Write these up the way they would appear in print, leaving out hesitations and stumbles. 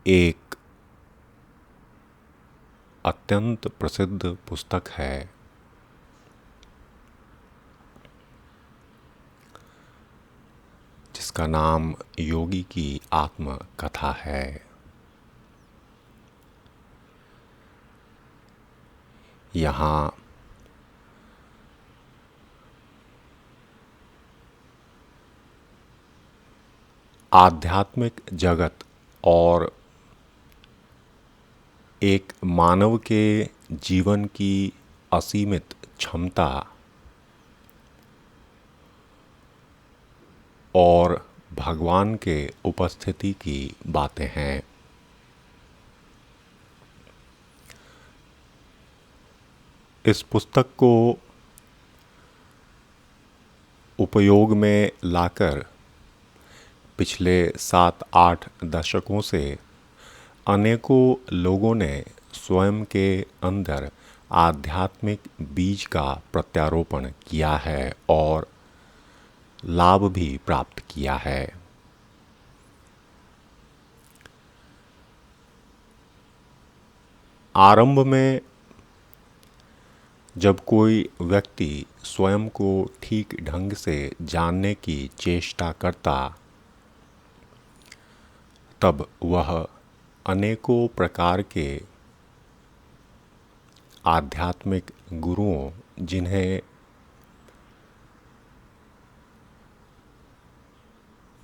एक अत्यंत प्रसिद्ध पुस्तक है जिसका नाम योगी की आत्मकथा है। यहाँ आध्यात्मिक जगत और एक मानव के जीवन की असीमित क्षमता और भगवान के उपस्थिति की बातें हैं। इस पुस्तक को उपयोग में लाकर पिछले 7-8 दशकों से अनेकों लोगों ने स्वयं के अंदर आध्यात्मिक बीज का प्रत्यारोपण किया है और लाभ भी प्राप्त किया है। आरंभ में जब कोई व्यक्ति स्वयं को ठीक ढंग से जानने की चेष्टा करता तब वह अनेकों प्रकार के आध्यात्मिक गुरुओं, जिन्हें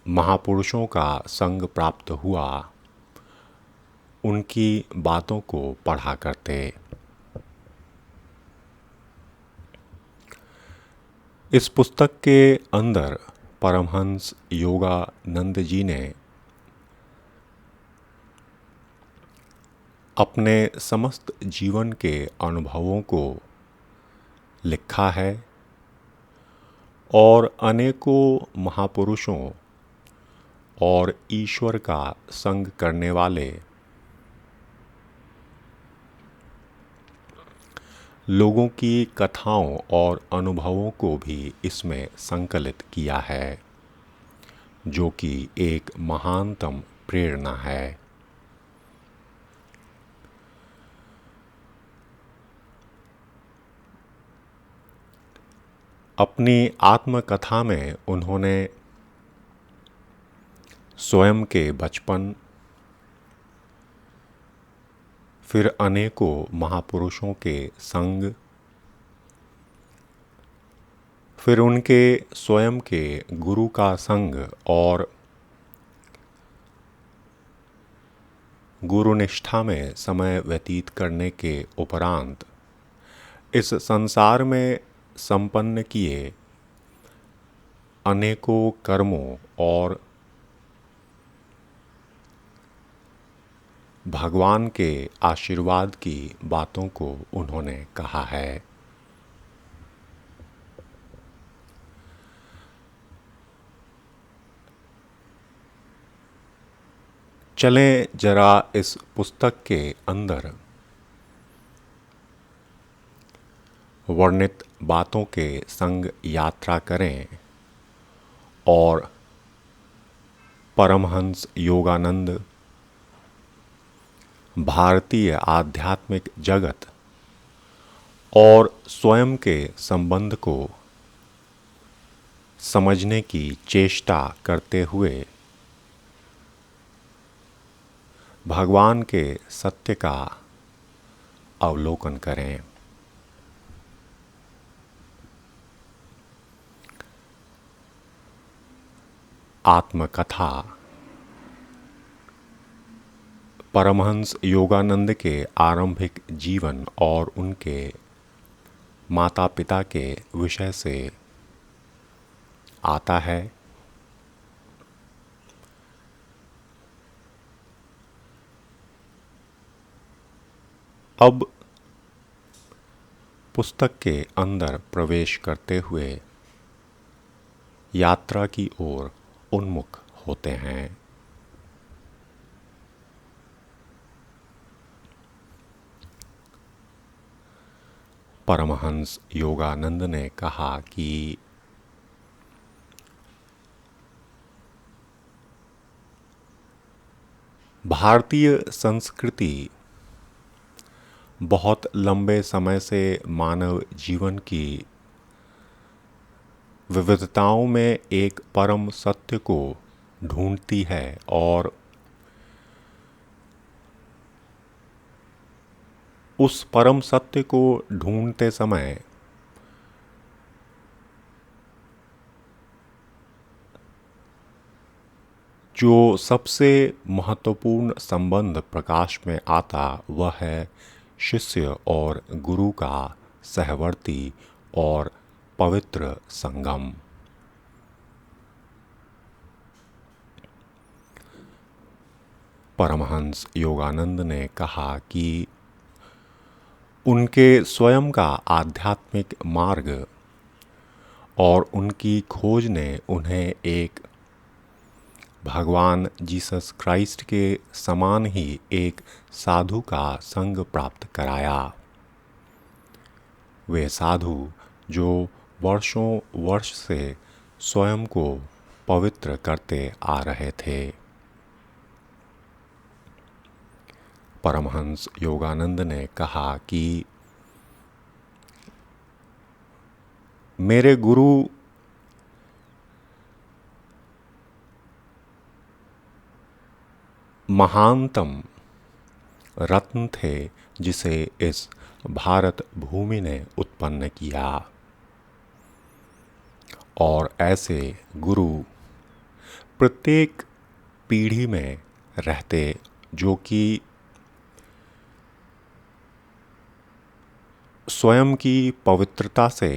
महापुरुषों का संग प्राप्त हुआ, उनकी बातों को पढ़ा करते। इस पुस्तक के अंदर परमहंस योगानंद जी ने अपने समस्त जीवन के अनुभवों को लिखा है और अनेकों महापुरुषों और ईश्वर का संग करने वाले लोगों की कथाओं और अनुभवों को भी इसमें संकलित किया है, जो कि एक महानतम प्रेरणा है। अपनी आत्मकथा में उन्होंने स्वयं के बचपन, फिर अनेकों महापुरुषों के संग, फिर उनके स्वयं के गुरु का संग और गुरुनिष्ठा में समय व्यतीत करने के उपरांत इस संसार में संपन्न किए अनेकों कर्मों और भगवान के आशीर्वाद की बातों को उन्होंने कहा है। चलें जरा इस पुस्तक के अंदर वर्णित बातों के संग यात्रा करें और परमहंस योगानंद भारतीय आध्यात्मिक जगत और स्वयं के संबंध को समझने की चेष्टा करते हुए भगवान के सत्य का अवलोकन करें। आत्मकथा परमहंस योगानंद के आरंभिक जीवन और उनके माता पिता के विषय से आता है। अब पुस्तक के अंदर प्रवेश करते हुए यात्रा की ओर उन्मुख होते हैं। परमहंस योगानंद ने कहा कि भारतीय संस्कृति बहुत लंबे समय से मानव जीवन की विविधताओं में एक परम सत्य को ढूंढती है और उस परम सत्य को ढूंढते समय जो सबसे महत्वपूर्ण संबंध प्रकाश में आता वह है शिष्य और गुरु का सहवर्ती और पवित्र संगम। परमहंस योगानंद ने कहा कि उनके स्वयं का आध्यात्मिक मार्ग और उनकी खोज ने उन्हें एक भगवान जीसस क्राइस्ट के समान ही एक साधु का संग प्राप्त कराया। वे साधु जो वर्षों वर्ष से स्वयं को पवित्र करते आ रहे थे। परमहंस योगानंद ने कहा कि मेरे गुरु महानतम रत्न थे जिसे इस भारत भूमि ने उत्पन्न किया, और ऐसे गुरु प्रत्येक पीढ़ी में रहते जो कि स्वयं की पवित्रता से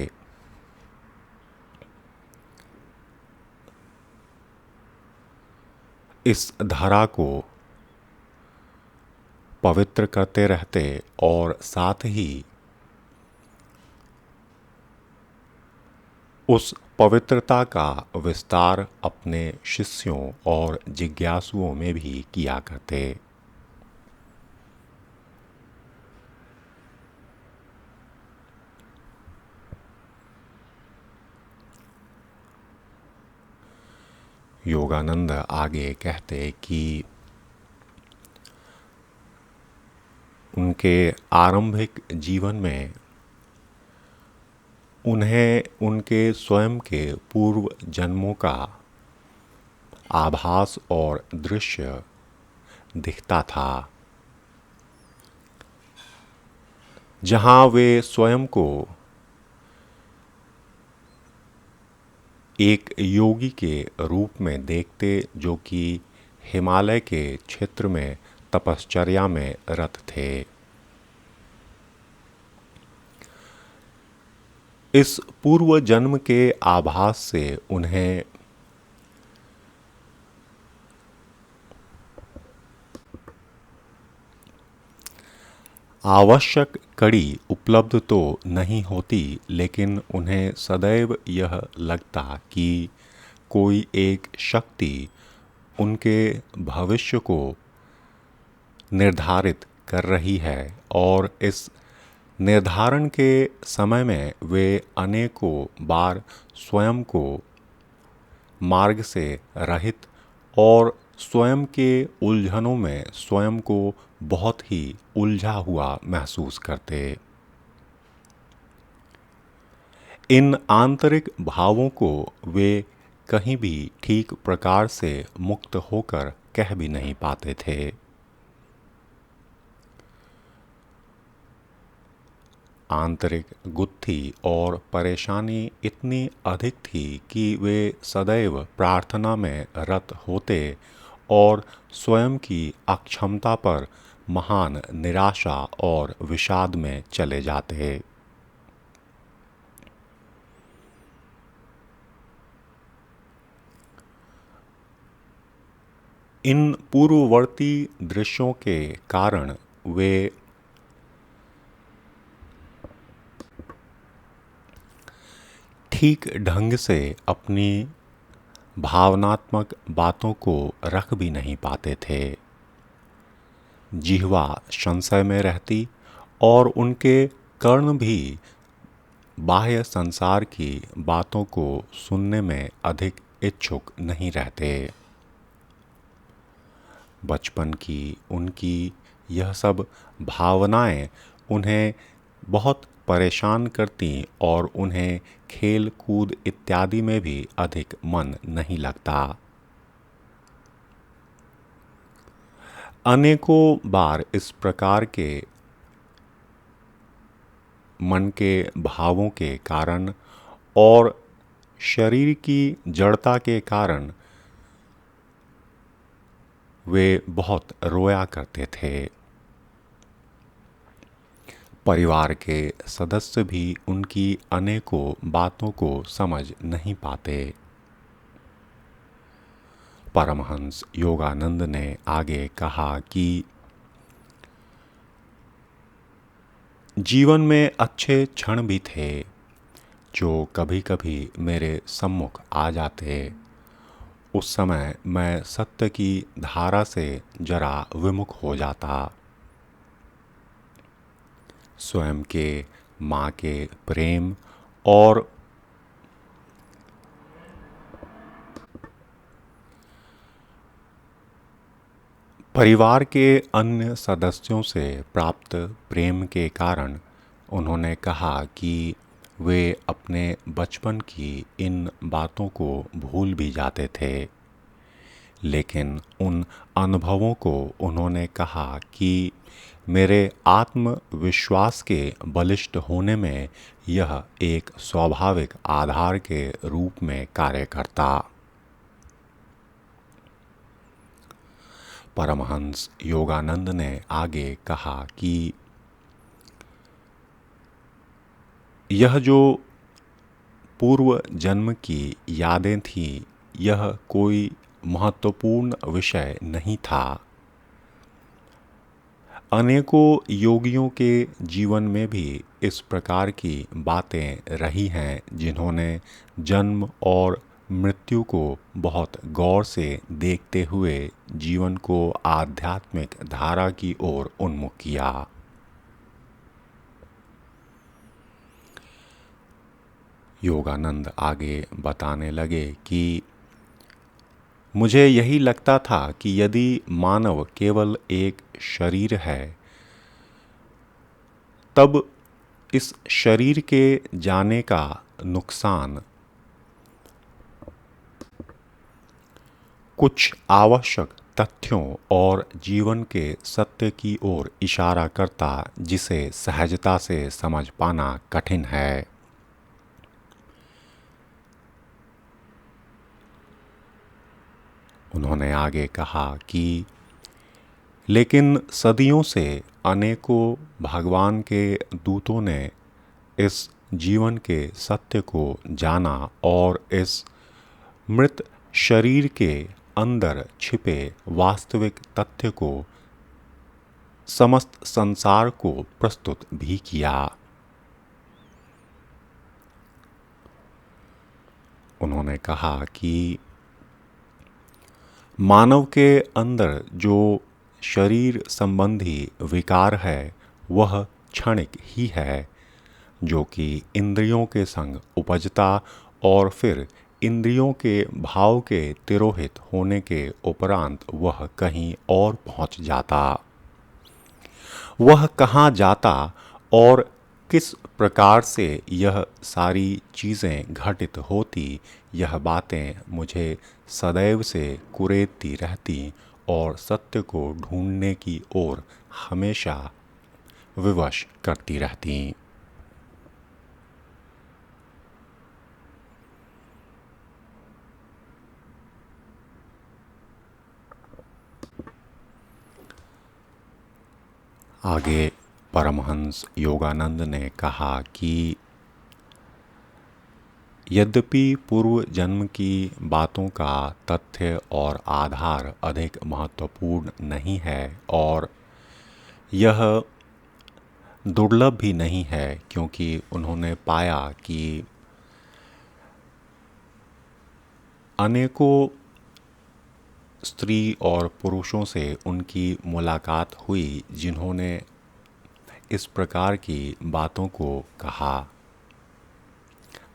इस धरा को पवित्र करते रहते और साथ ही उस पवित्रता का विस्तार अपने शिष्यों और जिज्ञासुओं में भी किया करते। योगानंद आगे कहते कि उनके आरंभिक जीवन में उन्हें उनके स्वयं के पूर्व जन्मों का आभास और दृश्य दिखता था, जहां वे स्वयं को एक योगी के रूप में देखते जो कि हिमालय के क्षेत्र में तपश्चर्या में रत थे। इस पूर्व जन्म के आभास से उन्हें आवश्यक कड़ी उपलब्ध तो नहीं होती, लेकिन उन्हें सदैव यह लगता कि कोई एक शक्ति उनके भविष्य को निर्धारित कर रही है, और इस निर्धारण के समय में वे अनेकों बार स्वयं को मार्ग से रहित और स्वयं के उलझनों में स्वयं को बहुत ही उलझा हुआ महसूस करते। इन आंतरिक भावों को वे कहीं भी ठीक प्रकार से मुक्त होकर कह भी नहीं पाते थे। आंतरिक गुत्थी और परेशानी इतनी अधिक थी कि वे सदैव प्रार्थना में रत होते और स्वयं की अक्षमता पर महान निराशा और विषाद में चले जाते। इन पूर्ववर्ती दृश्यों के कारण वे ठीक ढंग से अपनी भावनात्मक बातों को रख भी नहीं पाते थे। जिह्वा संशय में रहती और उनके कर्ण भी बाह्य संसार की बातों को सुनने में अधिक इच्छुक नहीं रहते। बचपन की उनकी यह सब भावनाएं उन्हें बहुत परेशान करती और उन्हें खेल कूद इत्यादि में भी अधिक मन नहीं लगता। अनेकों बार इस प्रकार के मन के भावों के कारण और शरीर की जड़ता के कारण वे बहुत रोया करते थे। परिवार के सदस्य भी उनकी अनेकों बातों को समझ नहीं पाते। परमहंस योगानंद ने आगे कहा कि जीवन में अच्छे क्षण भी थे जो कभी कभी मेरे सम्मुख आ जाते। उस समय मैं सत्य की धारा से जरा विमुख हो जाता। स्वयं के माँ के प्रेम और परिवार के अन्य सदस्यों से प्राप्त प्रेम के कारण उन्होंने कहा कि वे अपने बचपन की इन बातों को भूल भी जाते थे। लेकिन उन अनुभवों को उन्होंने कहा कि मेरे आत्मविश्वास के बलिष्ठ होने में यह एक स्वाभाविक आधार के रूप में कार्य करता। परमहंस योगानंद ने आगे कहा कि यह जो पूर्व जन्म की यादें थी, यह कोई महत्वपूर्ण विषय नहीं था। अनेकों योगियों के जीवन में भी इस प्रकार की बातें रही हैं जिन्होंने जन्म और मृत्यु को बहुत गौर से देखते हुए जीवन को आध्यात्मिक धारा की ओर उन्मुख किया। योगानंद आगे बताने लगे कि मुझे यही लगता था कि यदि मानव केवल एक शरीर है, तब इस शरीर के जाने का नुकसान कुछ आवश्यक तथ्यों और जीवन के सत्य की ओर इशारा करता जिसे सहजता से समझ पाना कठिन है। उन्होंने आगे कहा कि लेकिन सदियों से अनेकों भगवान के दूतों ने इस जीवन के सत्य को जाना और इस मृत शरीर के अंदर छिपे वास्तविक तथ्य को समस्त संसार को प्रस्तुत भी किया। उन्होंने कहा कि मानव के अंदर जो शरीर संबंधी विकार है वह क्षणिक ही है, जो कि इंद्रियों के संग उपजता और फिर इंद्रियों के भाव के तिरोहित होने के उपरांत वह कहीं और पहुंच जाता। वह कहाँ जाता और किस प्रकार से यह सारी चीज़ें घटित होती, यह बातें मुझे सदैव से कुरेदती रहती और सत्य को ढूंढने की ओर हमेशा विवश करती रहती। आगे परमहंस योगानंद ने कहा कि यद्यपि पूर्व जन्म की बातों का तथ्य और आधार अधिक महत्वपूर्ण नहीं है और यह दुर्लभ भी नहीं है, क्योंकि उन्होंने पाया कि अनेकों स्त्री और पुरुषों से उनकी मुलाकात हुई जिन्होंने इस प्रकार की बातों को कहा।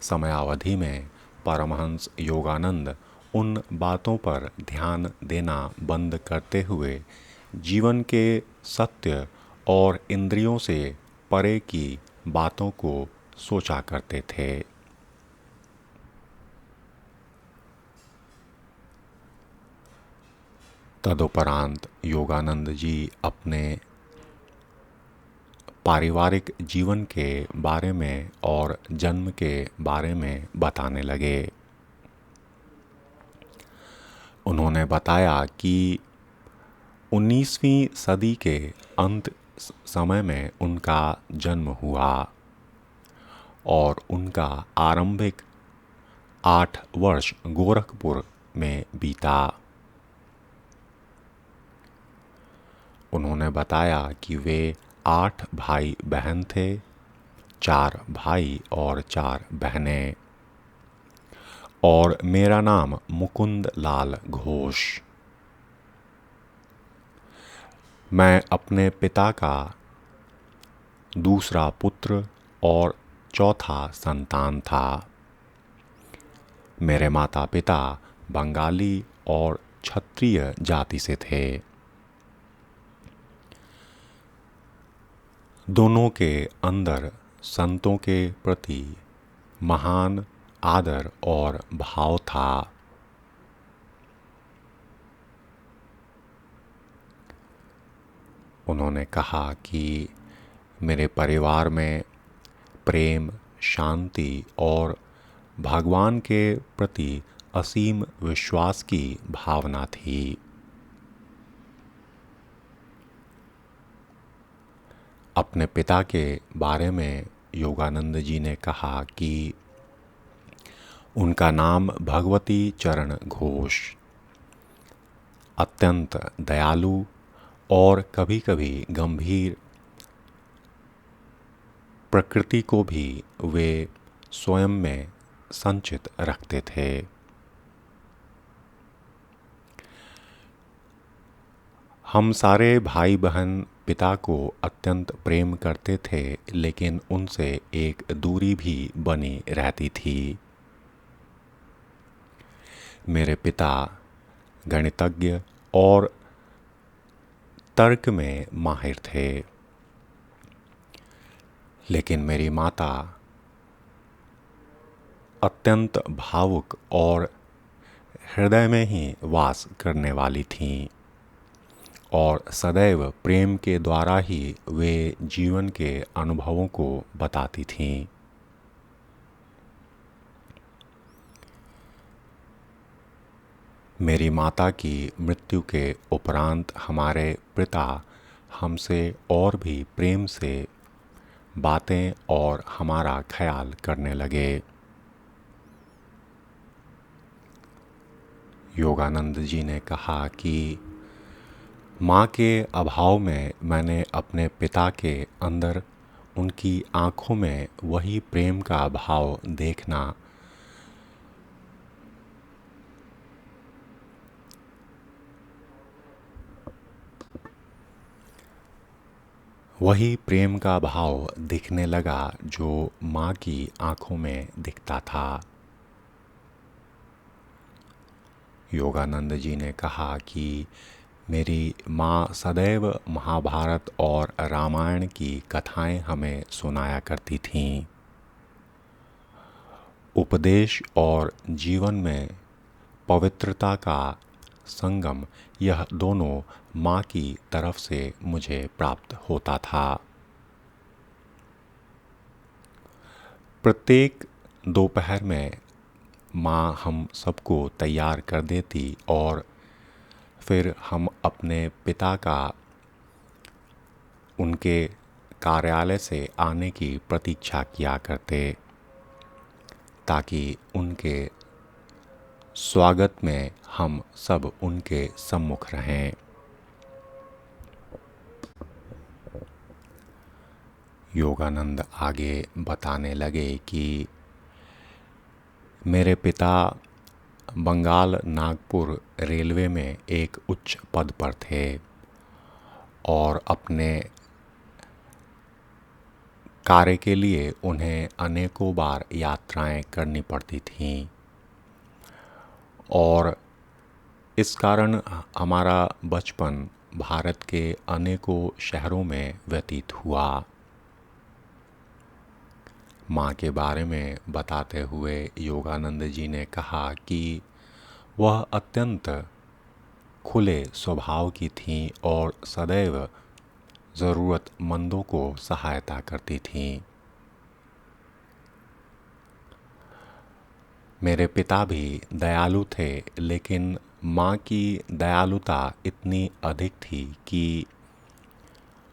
समयावधि में परमहंस योगानंद उन बातों पर ध्यान देना बंद करते हुए जीवन के सत्य और इंद्रियों से परे की बातों को सोचा करते थे। तदुपरांत योगानंद जी अपने पारिवारिक जीवन के बारे में और जन्म के बारे में बताने लगे। उन्होंने बताया कि 19वीं सदी के अंत समय में उनका जन्म हुआ और उनका आरंभिक 8 वर्ष गोरखपुर में बीता। उन्होंने बताया कि वे 8 भाई बहन थे, 4 भाई और 4 बहनें, और मेरा नाम मुकुंद लाल घोष। मैं अपने पिता का दूसरा पुत्र और चौथा संतान था। मेरे माता पिता बंगाली और क्षत्रिय जाति से थे। दोनों के अंदर संतों के प्रति महान आदर और भाव था। उन्होंने कहा कि मेरे परिवार में प्रेम, शांति और भगवान के प्रति असीम विश्वास की भावना थी। अपने पिता के बारे में योगानंद जी ने कहा कि उनका नाम भगवती चरण घोष, अत्यंत दयालु और कभी-कभी गंभीर प्रकृति को भी वे स्वयं में संचित रखते थे। हम सारे भाई बहन पिता को अत्यंत प्रेम करते थे, लेकिन उनसे एक दूरी भी बनी रहती थी। मेरे पिता गणितज्ञ और तर्क में माहिर थे, लेकिन मेरी माता अत्यंत भावुक और हृदय में ही वास करने वाली थीं और सदैव प्रेम के द्वारा ही वे जीवन के अनुभवों को बताती थीं। मेरी माता की मृत्यु के उपरांत हमारे पिता हमसे और भी प्रेम से बातें और हमारा ख्याल करने लगे। योगानंद जी ने कहा कि माँ के अभाव में मैंने अपने पिता के अंदर उनकी आँखों में वही प्रेम का भाव देखना वही प्रेम का भाव दिखने लगा जो माँ की आँखों में दिखता था। योगानंद जी ने कहा कि मेरी माँ सदैव महाभारत और रामायण की कथाएं हमें सुनाया करती थीं। उपदेश और जीवन में पवित्रता का संगम, यह दोनों माँ की तरफ से मुझे प्राप्त होता था। प्रत्येक दोपहर में माँ हम सबको तैयार कर देती और फिर हम अपने पिता का उनके कार्यालय से आने की प्रतीक्षा किया करते, ताकि उनके स्वागत में हम सब उनके सम्मुख रहें। योगानंद आगे बताने लगे कि मेरे पिता बंगाल नागपुर रेलवे में एक उच्च पद पर थे और अपने कार्य के लिए उन्हें अनेकों बार यात्राएं करनी पड़ती थीं। और इस कारण हमारा बचपन भारत के अनेकों शहरों में व्यतीत हुआ। माँ के बारे में बताते हुए योगानंद जी ने कहा कि वह अत्यंत खुले स्वभाव की थीं और सदैव ज़रूरतमंदों को सहायता करती थीं। मेरे पिता भी दयालु थे, लेकिन माँ की दयालुता इतनी अधिक थी कि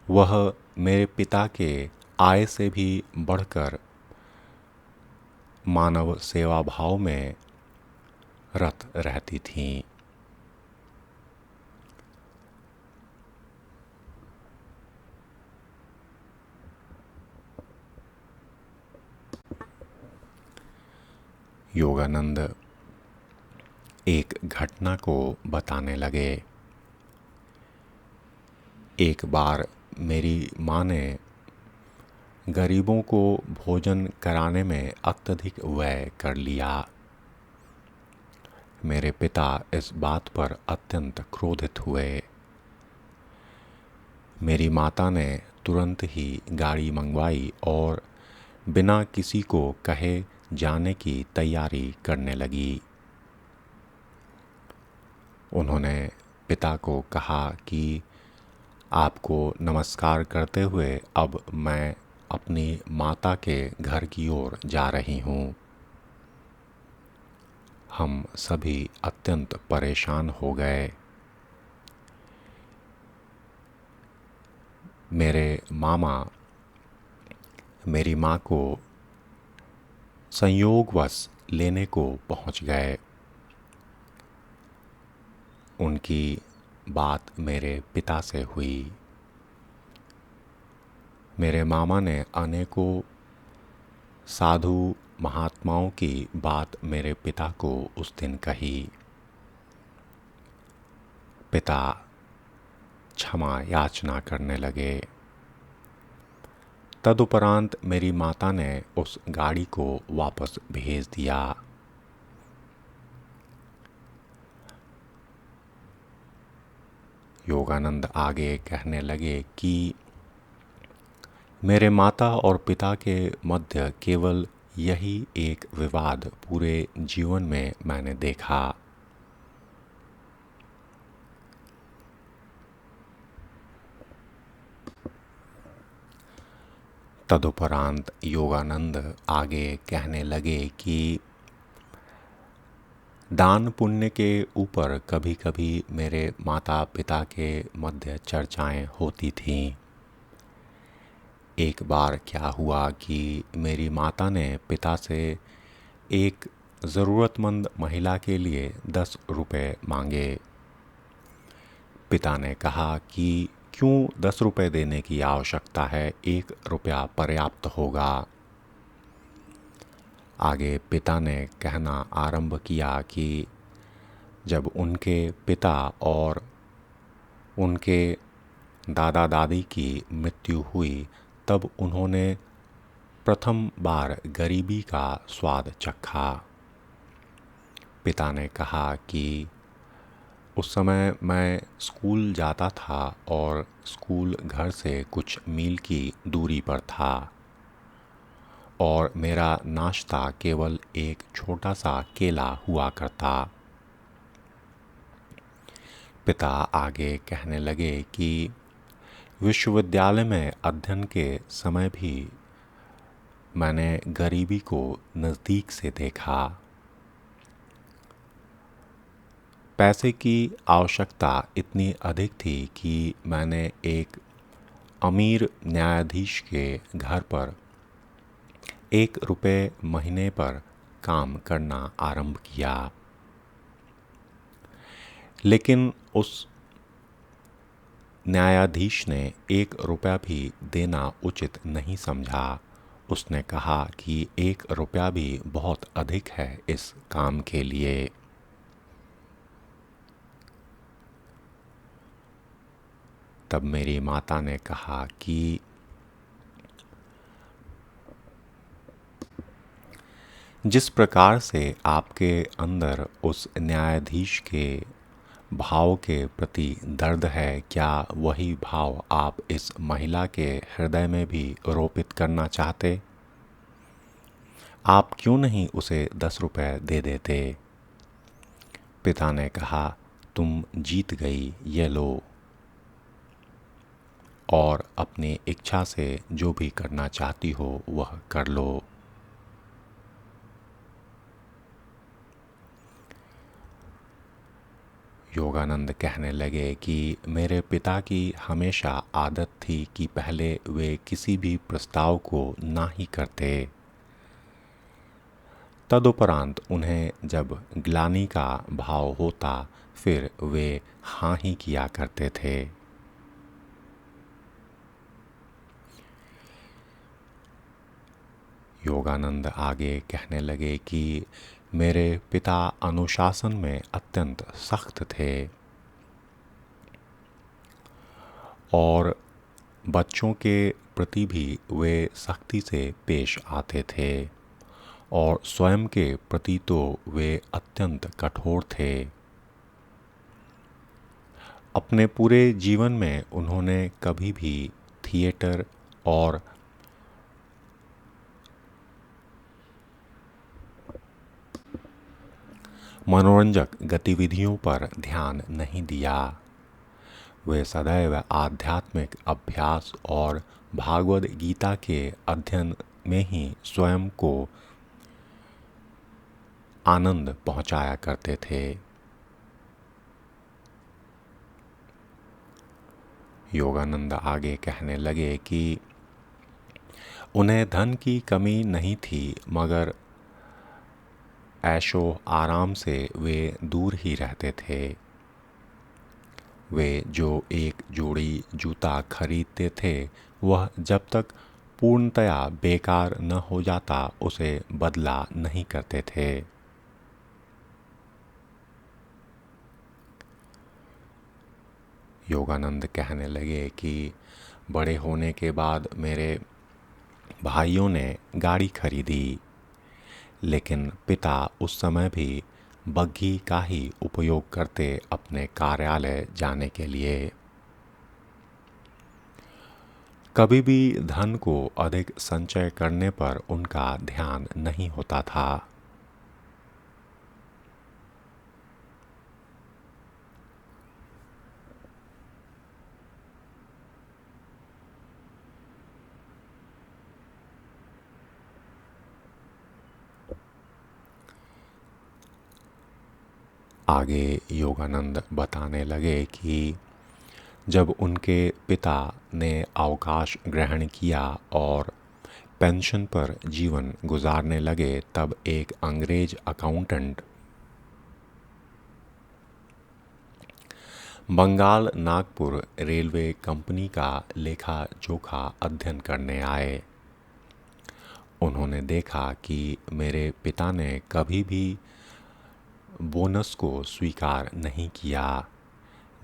वह मेरे पिता के आय से भी बढ़कर मानव सेवा भाव में रत रहती थीं। योगानंद एक घटना को बताने लगे। एक बार मेरी माँ ने गरीबों को भोजन कराने में अत्यधिक व्यय कर लिया। मेरे पिता इस बात पर अत्यंत क्रोधित हुए। मेरी माता ने तुरंत ही गाड़ी मंगवाई और बिना किसी को कहे जाने की तैयारी करने लगी। उन्होंने पिता को कहा कि आपको नमस्कार करते हुए अब मैं अपनी माता के घर की ओर जा रही हूँ। हम सभी अत्यंत परेशान हो गए। मेरे मामा मेरी माँ को संयोगवश लेने को पहुँच गए। उनकी बात मेरे पिता से हुई। मेरे मामा ने अनेकों साधु महात्माओं की बात मेरे पिता को उस दिन कही। पिता क्षमा याचना करने लगे। तदुपरांत मेरी माता ने उस गाड़ी को वापस भेज दिया। योगानंद आगे कहने लगे कि मेरे माता और पिता के मध्य केवल यही एक विवाद पूरे जीवन में मैंने देखा। तदुपरांत योगानंद आगे कहने लगे कि दान पुण्य के ऊपर कभी कभी मेरे माता पिता के मध्य चर्चाएं होती थीं। एक बार क्या हुआ कि मेरी माता ने पिता से एक ज़रूरतमंद महिला के लिए 10 रुपए मांगे। पिता ने कहा कि क्यों 10 रुपए देने की आवश्यकता है, 1 रुपया पर्याप्त होगा। आगे पिता ने कहना आरंभ किया कि जब उनके पिता और उनके दादा दादी की मृत्यु हुई तब उन्होंने प्रथम बार गरीबी का स्वाद चखा। पिता ने कहा कि उस समय मैं स्कूल जाता था और स्कूल घर से कुछ मील की दूरी पर था और मेरा नाश्ता केवल एक छोटा सा केला हुआ करता। पिता आगे कहने लगे कि विश्वविद्यालय में अध्ययन के समय भी मैंने गरीबी को नज़दीक से देखा। पैसे की आवश्यकता इतनी अधिक थी कि मैंने एक अमीर न्यायाधीश के घर पर 1 रुपये महीने पर काम करना आरंभ किया। लेकिन उस न्यायाधीश ने 1 रुपया भी देना उचित नहीं समझा। उसने कहा कि 1 रुपया भी बहुत अधिक है इस काम के लिए। तब मेरी माता ने कहा कि जिस प्रकार से आपके अंदर उस न्यायाधीश के भाव के प्रति दर्द है, क्या वही भाव आप इस महिला के हृदय में भी रोपित करना चाहते? आप क्यों नहीं उसे 10 रुपए दे देते? पिता ने कहा, तुम जीत गई, ये लो, और अपनी इच्छा से जो भी करना चाहती हो वह कर लो। योगानंद कहने लगे कि मेरे पिता की हमेशा आदत थी कि पहले वे किसी भी प्रस्ताव को ना ही करते। तदुपरांत उन्हें जब ग्लानि का भाव होता फिर वे हाँ ही किया करते थे। योगानंद आगे कहने लगे कि मेरे पिता अनुशासन में अत्यंत सख्त थे और बच्चों के प्रति भी वे सख्ती से पेश आते थे और स्वयं के प्रति तो वे अत्यंत कठोर थे। अपने पूरे जीवन में उन्होंने कभी भी थिएटर और मनोरंजक गतिविधियों पर ध्यान नहीं दिया। वे सदैव आध्यात्मिक अभ्यास और भागवत गीता के अध्ययन में ही स्वयं को आनंद पहुंचाया करते थे। योगानंद आगे कहने लगे कि उन्हें धन की कमी नहीं थी, मगर ऐशो आराम से वे दूर ही रहते थे। वे जो एक जोड़ी जूता खरीदते थे वह जब तक पूर्णतया बेकार न हो जाता उसे बदला नहीं करते थे। योगानंद कहने लगे कि बड़े होने के बाद मेरे भाइयों ने गाड़ी खरीदी, लेकिन पिता उस समय भी बग्घी का ही उपयोग करते अपने कार्यालय जाने के लिए। कभी भी धन को अधिक संचय करने पर उनका ध्यान नहीं होता था। आगे योगानंद बताने लगे कि जब उनके पिता ने अवकाश ग्रहण किया और पेंशन पर जीवन गुजारने लगे तब एक अंग्रेज accountant Bengal Nagpur railway company का लेखा जोखा अध्ययन करने आए। उन्होंने देखा कि मेरे पिता ने कभी भी बोनस को स्वीकार नहीं किया,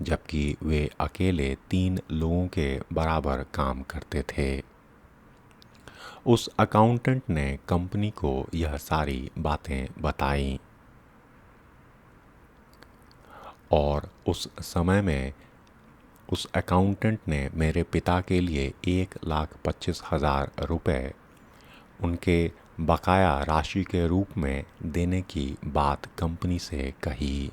जबकि वे अकेले 3 लोगों के बराबर काम करते थे। उस अकाउंटेंट ने कंपनी को यह सारी बातें बताईं और उस समय में उस अकाउंटेंट ने मेरे पिता के लिए 1,25,000 रुपये उनके बकाया राशि के रूप में देने की बात कंपनी से कही।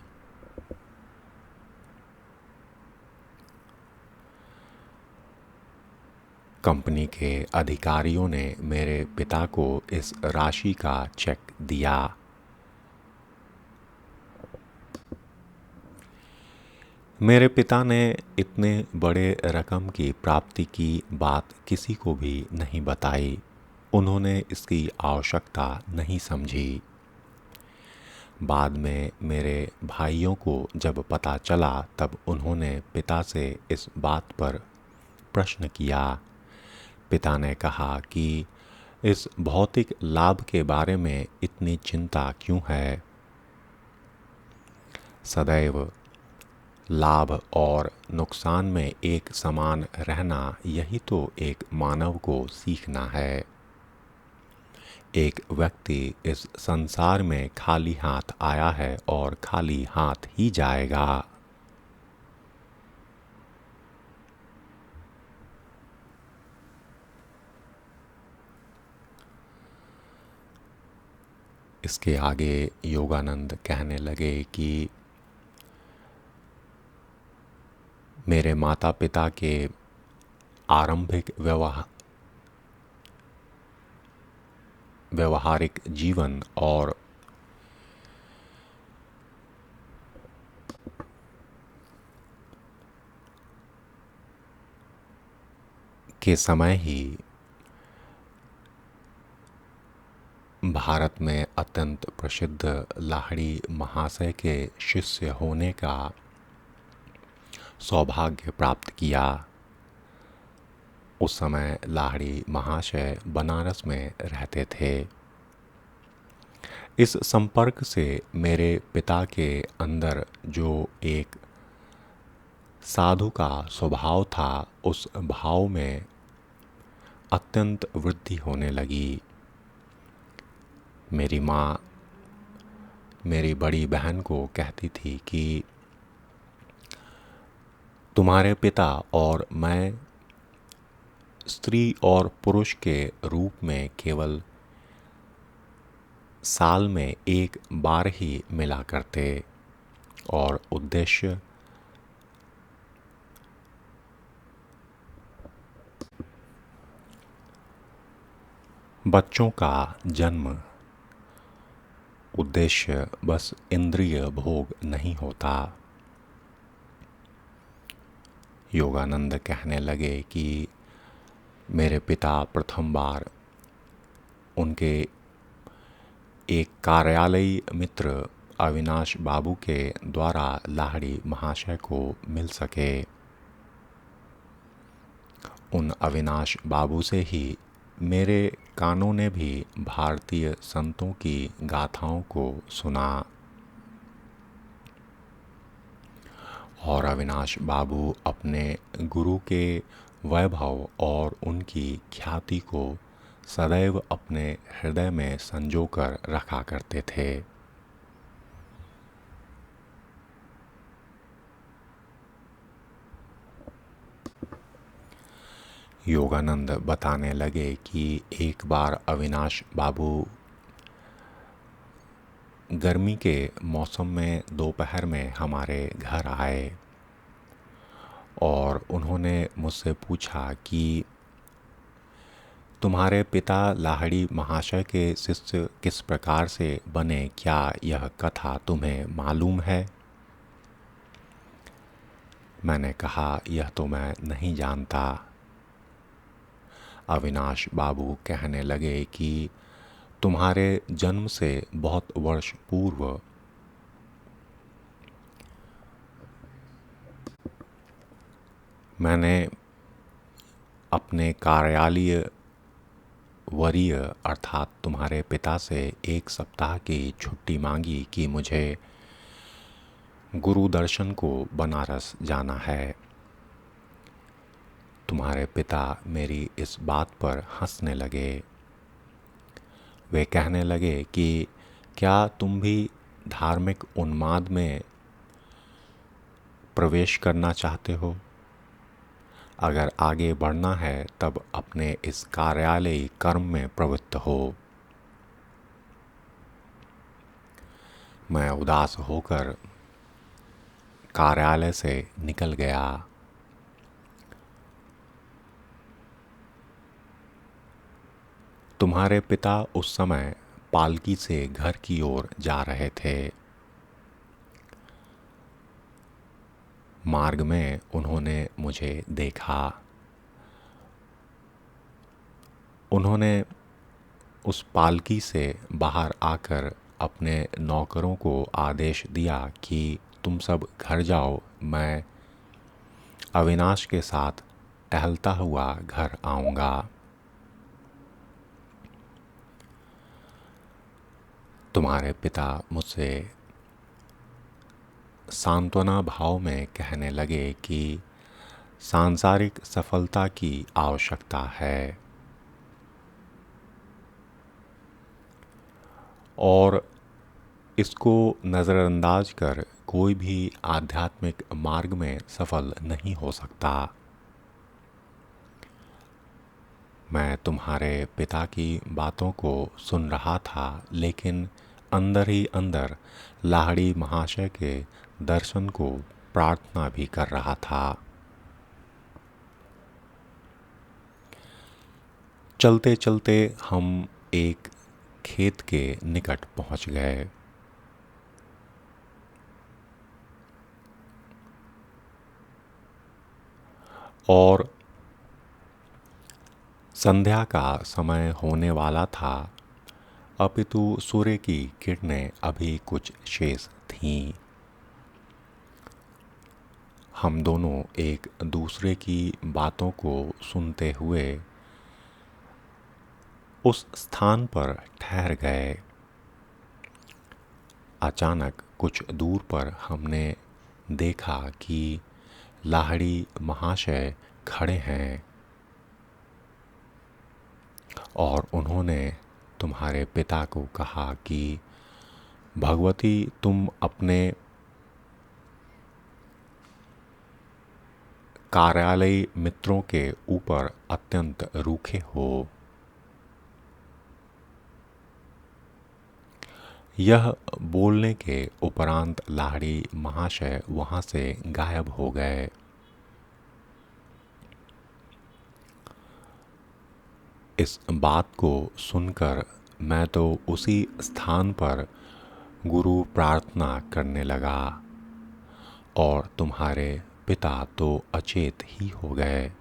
कंपनी के अधिकारियों ने मेरे पिता को इस राशि का चेक दिया। मेरे पिता ने इतने बड़े रकम की प्राप्ति की बात किसी को भी नहीं बताई। उन्होंने इसकी आवश्यकता नहीं समझी। बाद में मेरे भाइयों को जब पता चला तब उन्होंने पिता से इस बात पर प्रश्न किया। पिता ने कहा कि इस भौतिक लाभ के बारे में इतनी चिंता क्यों है? सदैव लाभ और नुकसान में एक समान रहना, यही तो एक मानव को सीखना है। एक व्यक्ति इस संसार में खाली हाथ आया है और खाली हाथ ही जाएगा। इसके आगे योगानंद कहने लगे कि मेरे माता पिता के आरंभिक व्यवहारिक जीवन और के समय ही भारत में अत्यंत प्रसिद्ध लाहिड़ी महाशय के शिष्य होने का सौभाग्य प्राप्त किया। उस समय लाहिड़ी महाशय बनारस में रहते थे। इस संपर्क से मेरे पिता के अंदर जो एक साधु का स्वभाव था, उस भाव में अत्यंत वृद्धि होने लगी। मेरी माँ मेरी बड़ी बहन को कहती थी कि तुम्हारे पिता और मैं स्त्री और पुरुष के रूप में केवल साल में एक बार ही मिला करते और उद्देश्य बच्चों का जन्म, उद्देश्य बस इंद्रिय भोग नहीं होता। योगानंद कहने लगे कि मेरे पिता प्रथम बार उनके एक कार्यालयी मित्र अविनाश बाबू के द्वारा लाहिड़ी महाशय को मिल सके। उन अविनाश बाबू से ही मेरे कानों ने भी भारतीय संतों की गाथाओं को सुना और अविनाश बाबू अपने गुरु के वैभव और उनकी ख्याति को सदैव अपने हृदय में संजोकर रखा करते थे। योगानंद बताने लगे कि एक बार अविनाश बाबू गर्मी के मौसम में दोपहर में हमारे घर आए और उन्होंने मुझसे पूछा कि तुम्हारे पिता लाहिड़ी महाशय के शिष्य किस प्रकार से बने, क्या यह कथा तुम्हें मालूम है? मैंने कहा, यह तो मैं नहीं जानता। अविनाश बाबू कहने लगे कि तुम्हारे जन्म से बहुत वर्ष पूर्व मैंने अपने कार्यालय वरीय अर्थात तुम्हारे पिता से 1 सप्ताह की छुट्टी मांगी कि मुझे गुरु दर्शन को बनारस जाना है। तुम्हारे पिता मेरी इस बात पर हंसने लगे। वे कहने लगे कि क्या तुम भी धार्मिक उन्माद में प्रवेश करना चाहते हो? अगर आगे बढ़ना है तब अपने इस कार्यालयी कर्म में प्रवृत्त हो। मैं उदास होकर कार्यालय से निकल गया। तुम्हारे पिता उस समय पालकी से घर की ओर जा रहे थे। मार्ग में उन्होंने मुझे देखा। उन्होंने उस पालकी से बाहर आकर अपने नौकरों को आदेश दिया कि तुम सब घर जाओ, मैं अविनाश के साथ टहलता हुआ घर आऊँगा। तुम्हारे पिता मुझसे सांत्वना भाव में कहने लगे कि सांसारिक सफलता की आवश्यकता है। और इसको नज़रअंदाज कर कोई भी आध्यात्मिक मार्ग में सफल नहीं हो सकता। मैं तुम्हारे पिता की बातों को सुन रहा था, लेकिन अंदर ही अंदर लाहड़ी महाशय के दर्शन को प्रार्थना भी कर रहा था। चलते चलते हम एक खेत के निकट पहुंच गए और संध्या का समय होने वाला था, अपितु सूर्य की किरणें अभी कुछ शेष थीं। हम दोनों एक दूसरे की बातों को सुनते हुए उस स्थान पर ठहर गए। अचानक कुछ दूर पर हमने देखा कि लाहड़ी महाशय खड़े हैं और उन्होंने तुम्हारे पिता को कहा कि भगवती, तुम अपने कार्यालयी मित्रों के ऊपर अत्यंत रूखे हो। यह बोलने के उपरांत लाहड़ी महाशय वहां से गायब हो गए। इस बात को सुनकर मैं तो उसी स्थान पर गुरु प्रार्थना करने लगा और तुम्हारे पिता तो अचेत ही हो गए।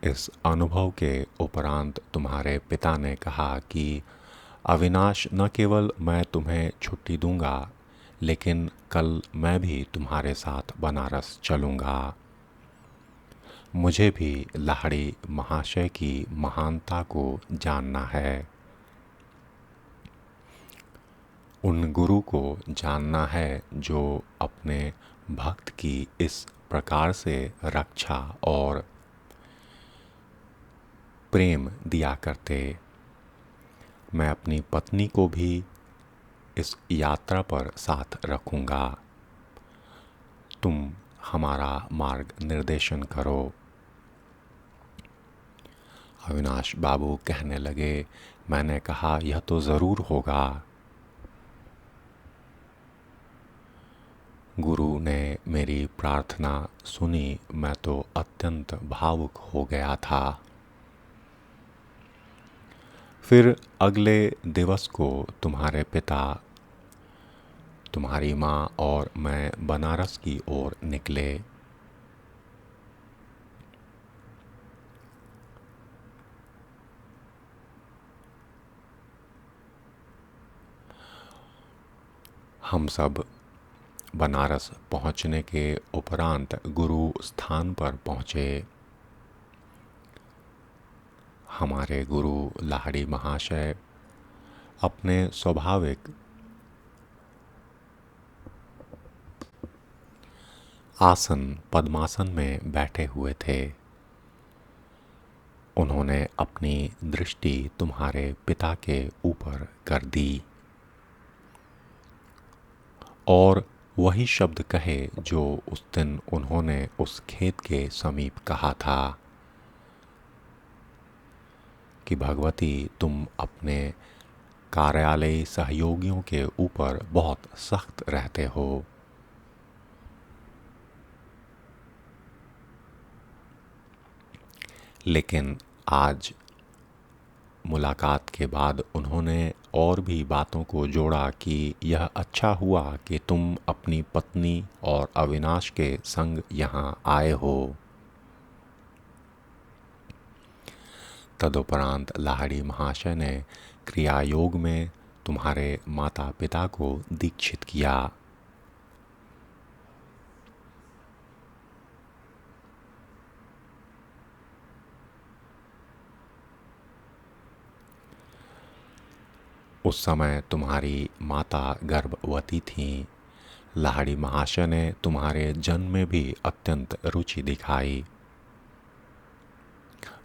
इस अनुभव के उपरांत तुम्हारे पिता ने कहा कि अविनाश, न केवल मैं तुम्हें छुट्टी दूंगा, लेकिन कल मैं भी तुम्हारे साथ बनारस चलूंगा। मुझे भी लाहड़ी महाशय की महानता को जानना है, उन गुरु को जानना है जो अपने भक्त की इस प्रकार से रक्षा और प्रेम दिया करते। मैं अपनी पत्नी को भी इस यात्रा पर साथ रखूंगा। तुम हमारा मार्ग निर्देशन करो। अविनाश बाबू कहने लगे, मैंने कहा यह तो ज़रूर होगा। गुरु ने मेरी प्रार्थना सुनी। मैं तो अत्यंत भावुक हो गया था। फिर अगले दिवस को तुम्हारे पिता, तुम्हारी माँ और मैं बनारस की ओर निकले। हम सब बनारस पहुँचने के उपरांत गुरु स्थान पर पहुँचे। हमारे गुरु लाहड़ी महाशय अपने स्वाभाविक आसन पद्मासन में बैठे हुए थे। उन्होंने अपनी दृष्टि तुम्हारे पिता के ऊपर कर दी और वही शब्द कहे जो उस दिन उन्होंने उस खेत के समीप कहा था कि भगवती, तुम अपने कार्यालयी सहयोगियों के ऊपर बहुत सख्त रहते हो। लेकिन आज मुलाकात के बाद उन्होंने और भी बातों को जोड़ा कि यह अच्छा हुआ कि तुम अपनी पत्नी और अविनाश के संग यहाँ आए हो। तदुपरांत लाहड़ी महाशय ने क्रिया योग में तुम्हारे माता पिता को दीक्षित किया। उस समय तुम्हारी माता गर्भवती थीं। लाहड़ी महाशय ने तुम्हारे जन्म में भी अत्यंत रुचि दिखाई।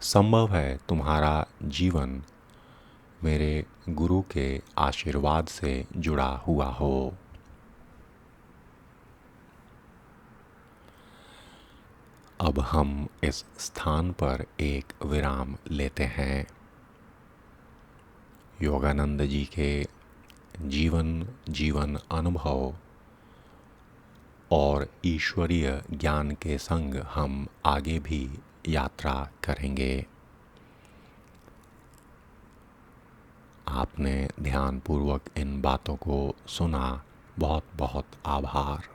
संभव है तुम्हारा जीवन मेरे गुरु के आशीर्वाद से जुड़ा हुआ हो। अब हम इस स्थान पर एक विराम लेते हैं। योगानंद जी के जीवन अनुभव और ईश्वरीय ज्ञान के संग हम आगे भी यात्रा करेंगे। आपने ध्यानपूर्वक इन बातों को सुना, बहुत बहुत आभार।